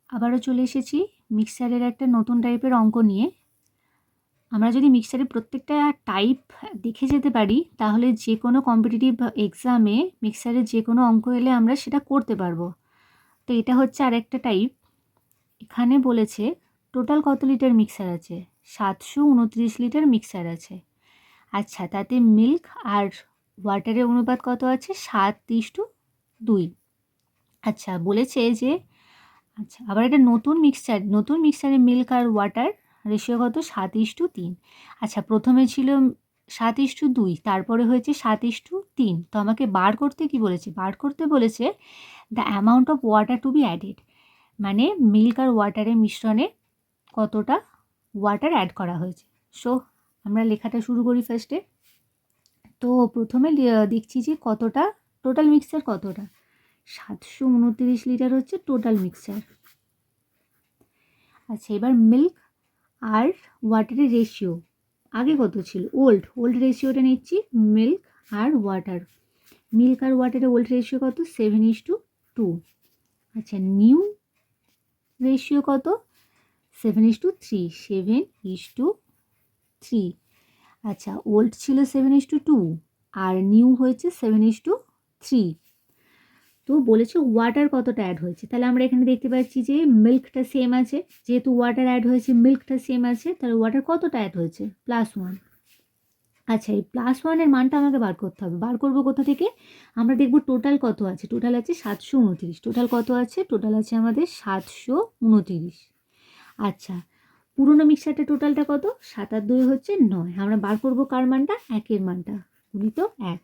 আবারও চলে এসেছি মিক্সারের একটা নতুন টাইপের অঙ্ক নিয়ে। আমরা যদি মিক্সারের প্রত্যেকটা টাইপ দেখে যেতে পারি তাহলে যে কোনো কম্পিটিটিভ এক্সামে মিক্সারের যে কোনো অঙ্ক এলে আমরা সেটা করতে পারবো। তো এটা হচ্ছে আরেকটা টাইপ। এখানে বলেছে টোটাল কত লিটার মিক্সার আছে? 729 লিটার মিক্সার আছে। আচ্ছা, তাতে মিল্ক আর ওয়াটারের অনুপাত কত আছে? 7:2। আচ্ছা, বলেছে যে আবার এটা নতুন মিক্সচারে মিল্ক আর ওয়াটার রেশিও কত? 7:3। আচ্ছা, প্রথমে ছিল 7:2, তারপরে হয়েছে 7:3। তো আমাকে বার করতে কি বলেছে? বার করতে বলেছে the amount of water to be added, মানে মিল্ক আর ওয়াটারের মিশ্রণে কতটা ওয়াটার অ্যাড করা হয়েছে। সো আমরা লেখাটা শুরু করি ফার্স্টে। তো প্রথমে দেখছি যে কতটা টোটাল মিক্সচার কতটা। 729 লিটার হচ্ছে টোটাল মিক্সচার। আচ্ছা, এবার মিল্ক আর ওয়াটারের রেশিও আগে কত ছিল? ওল্ড রেশিওটা নিচ্ছি। মিল্ক আর ওয়াটারের ওল্ড রেশিও কত? 7:2। আচ্ছা, নিউ রেশিও কত? 7:3। 7:3। আচ্ছা, ওল্ড ছিল 7:2 আর নিউ হয়েছে 7:3। তো বলেছে ওয়াটার কতটা অ্যাড হয়েছে। তাহলে আমরা এখানে দেখতে পাচ্ছি যে মিল্কটা সেম আছে, যেহেতু ওয়াটার অ্যাড হয়েছে মিল্কটা সেম আছে, তাহলে ওয়াটার কতটা অ্যাড হয়েছে? +1। আচ্ছা, এই +1-এর মানটা আমাকে বার করতে হবে। বার করবো কোথা থেকে? আমরা দেখব টোটাল কত আছে। টোটাল আছে 729। টোটাল কত আছে? টোটাল আছে আমাদের 729। আচ্ছা, পুরোনো মিক্সারটা টোটালটা কত? 7 আর 2 হচ্ছে 9। আমরা বার করবো কার মানটা? 1-এর মানটা। গুণিত 1।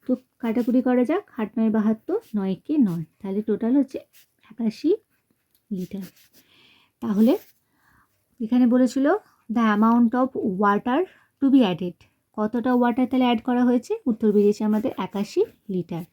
তো কাটাকুটি করা যাক। 8-9 72, 9-কে 9, তাহলে টোটাল হচ্ছে 81 লিটার। তাহলে এখানে বলেছিল the amount of water to be added, কতটা ওয়াটার তাহলে অ্যাড করা হয়েছে? উত্তর বেরিয়েছে আমাদের 81 লিটার।